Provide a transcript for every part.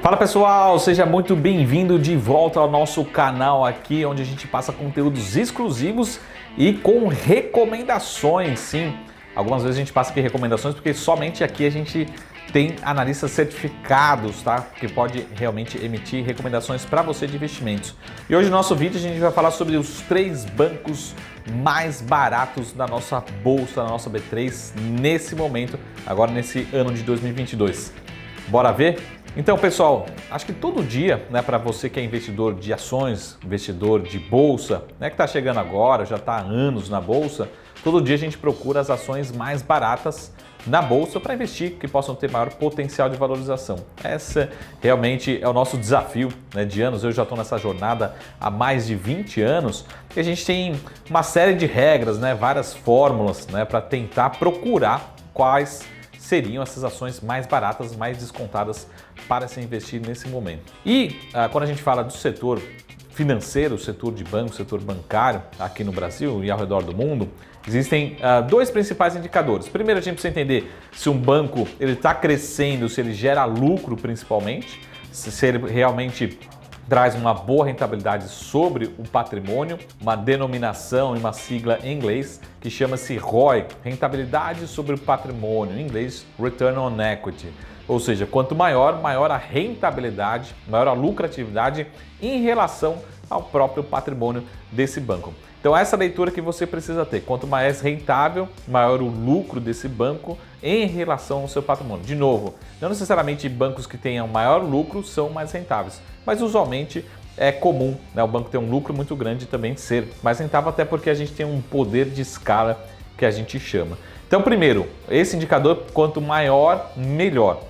Fala pessoal, seja muito bem-vindo de volta ao nosso canal aqui, onde a gente passa conteúdos exclusivos e com recomendações, sim. Algumas vezes a gente passa aqui recomendações porque somente aqui a gente tem analistas certificados, tá? Que pode realmente emitir recomendações para você de investimentos. E hoje no nosso vídeo a gente vai falar sobre os 3 bancos mais baratos da nossa bolsa, da nossa B3 nesse momento, agora nesse ano de 2022. Bora ver? Então, pessoal, acho que todo dia, né, para você que é investidor de ações, investidor de bolsa, né, que está chegando agora, já está há anos na bolsa, todo dia a gente procura as ações mais baratas na bolsa para investir, que possam ter maior potencial de valorização. Esse realmente é o nosso desafio, né, de anos. Eu já estou nessa jornada há mais de 20 anos e a gente tem uma série de regras, né, várias fórmulas, né, para tentar procurar quais seriam essas ações mais baratas, mais descontadas para se investir nesse momento. E quando a gente fala do setor financeiro, setor de banco, setor bancário aqui no Brasil e ao redor do mundo, existem 2 principais indicadores. Primeiro, a gente precisa entender se um banco está crescendo, se ele gera lucro principalmente, se ele realmente traz uma boa rentabilidade sobre o patrimônio, uma denominação e uma sigla em inglês que chama-se ROI, rentabilidade sobre o patrimônio, em inglês Return on Equity. Ou seja, quanto maior a rentabilidade, maior a lucratividade em relação ao próprio patrimônio desse banco. Então essa leitura que você precisa ter, quanto mais rentável, maior o lucro desse banco em relação ao seu patrimônio. De novo, não necessariamente bancos que tenham maior lucro são mais rentáveis, mas usualmente é comum, né, o banco ter um lucro muito grande e também ser mais rentável, até porque a gente tem um poder de escala que a gente chama. Então primeiro, esse indicador, quanto maior, melhor.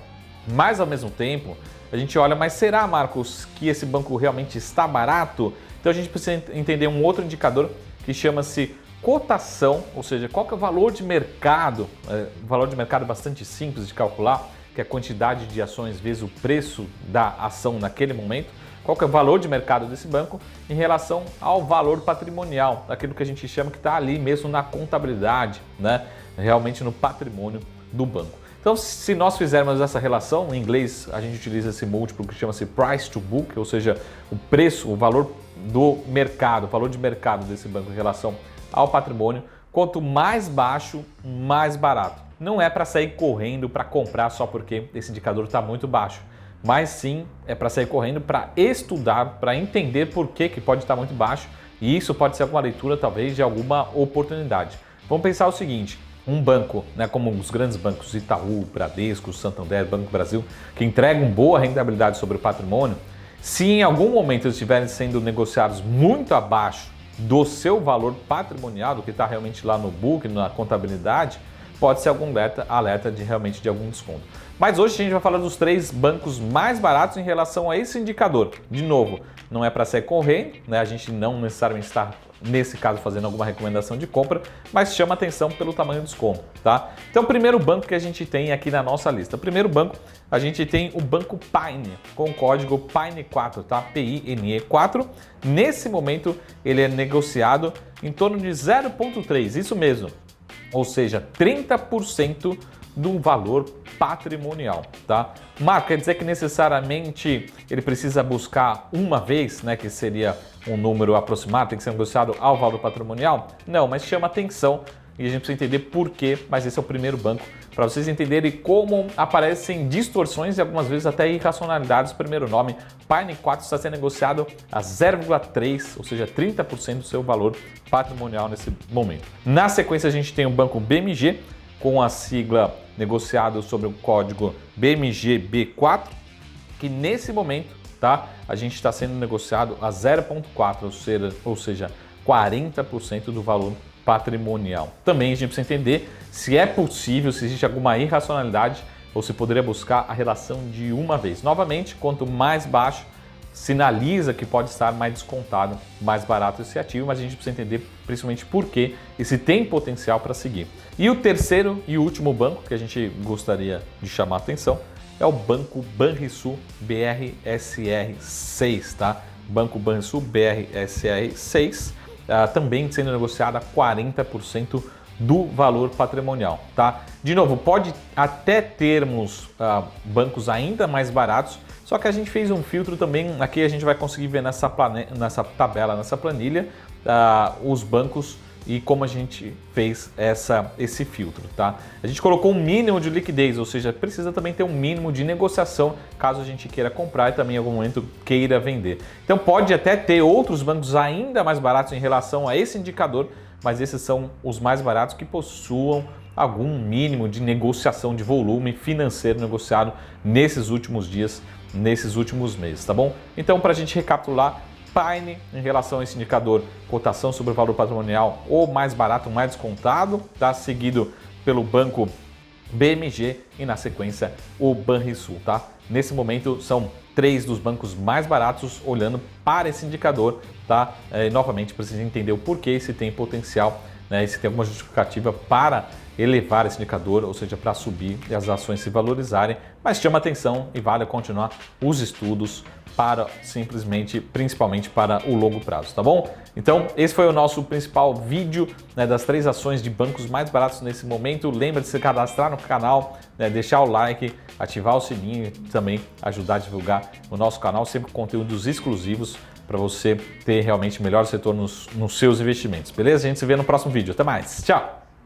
Mas ao mesmo tempo, a gente olha, mas será, Marcos, que esse banco realmente está barato? Então a gente precisa entender um outro indicador que chama-se cotação, ou seja, qual que é o valor de mercado, o valor de mercado é bastante simples de calcular, que é a quantidade de ações vezes o preço da ação naquele momento, qual que é o valor de mercado desse banco em relação ao valor patrimonial, daquilo que a gente chama que está ali mesmo na contabilidade, né? Realmente no patrimônio do banco. Então, se nós fizermos essa relação, em inglês a gente utiliza esse múltiplo que chama-se price to book, ou seja, o preço, o valor do mercado, o valor de mercado desse banco em relação ao patrimônio, quanto mais baixo, mais barato. Não é para sair correndo para comprar só porque esse indicador está muito baixo, mas sim é para sair correndo para estudar, para entender por que pode estar muito baixo, e isso pode ser alguma leitura talvez de alguma oportunidade. Vamos pensar o seguinte: um banco, né, como os grandes bancos Itaú, Bradesco, Santander, Banco do Brasil, que entregam boa rentabilidade sobre o patrimônio, se em algum momento eles estiverem sendo negociados muito abaixo do seu valor patrimonial, do que está realmente lá no book, na contabilidade, pode ser algum alerta de realmente de algum desconto. Mas hoje a gente vai falar dos 3 bancos mais baratos em relação a esse indicador. De novo, não é para sair correndo, né? A gente não necessariamente está, nesse caso, fazendo alguma recomendação de compra, mas chama atenção pelo tamanho do desconto, tá? Então, o primeiro banco que a gente tem aqui na nossa lista. O primeiro banco, a gente tem o Banco Pine, com o código PINE4, tá? PINE4. Nesse momento, ele é negociado em torno de 0,3, isso mesmo. Ou seja, 30% do valor patrimonial, tá? Marco, quer dizer que necessariamente ele precisa buscar uma vez, né, que seria um número aproximado, tem que ser negociado ao valor patrimonial? Não, mas chama atenção e a gente precisa entender por quê, mas esse é o primeiro banco, para vocês entenderem como aparecem distorções e algumas vezes até irracionalidades. O primeiro nome, PINE4, está sendo negociado a 0,3, ou seja, 30% do seu valor patrimonial nesse momento. Na sequência a gente tem o banco BMG, com a sigla negociado sobre o código BMGB4, que nesse momento, tá, a gente está sendo negociado a 0,4, ou seja, 40% do valor patrimonial. Também a gente precisa entender se é possível, se existe alguma irracionalidade ou se poderia buscar a relação de uma vez. Novamente, quanto mais baixo, sinaliza que pode estar mais descontado, mais barato esse ativo, mas a gente precisa entender principalmente por quê e se tem potencial para seguir. E o terceiro e último banco que a gente gostaria de chamar a atenção é o Banco Banrisul BRSR 6, tá? Banco Banrisul BRSR 6, também sendo negociado a 40% do valor patrimonial, tá? De novo, pode até termos bancos ainda mais baratos, só que a gente fez um filtro também, aqui a gente vai conseguir ver nessa tabela, nessa planilha, os bancos e como a gente fez esse filtro, tá? A gente colocou um mínimo de liquidez, ou seja, precisa também ter um mínimo de negociação caso a gente queira comprar e também em algum momento queira vender. Então pode até ter outros bancos ainda mais baratos em relação a esse indicador, mas esses são os mais baratos que possuam algum mínimo de negociação de volume financeiro negociado nesses últimos dias, nesses últimos meses, tá bom? Então, para a gente recapitular, Pine em relação a esse indicador, cotação sobre o valor patrimonial, ou mais barato, mais descontado, tá? Seguido pelo banco BMG e na sequência o Banrisul, tá? Nesse momento são 3 dos bancos mais baratos olhando para esse indicador, tá? Novamente precisa entender o porquê, se tem potencial, né? Se tem alguma justificativa para elevar esse indicador, ou seja, para subir e as ações se valorizarem, mas chama atenção e vale continuar os estudos para simplesmente, principalmente para o longo prazo, tá bom? Então, esse foi o nosso principal vídeo, né, das 3 ações de bancos mais baratos nesse momento. Lembra de se cadastrar no canal, né, deixar o like, ativar o sininho e também ajudar a divulgar o nosso canal, sempre com conteúdos exclusivos para você ter realmente melhores retornos nos seus investimentos, beleza? A gente se vê no próximo vídeo. Até mais. Tchau!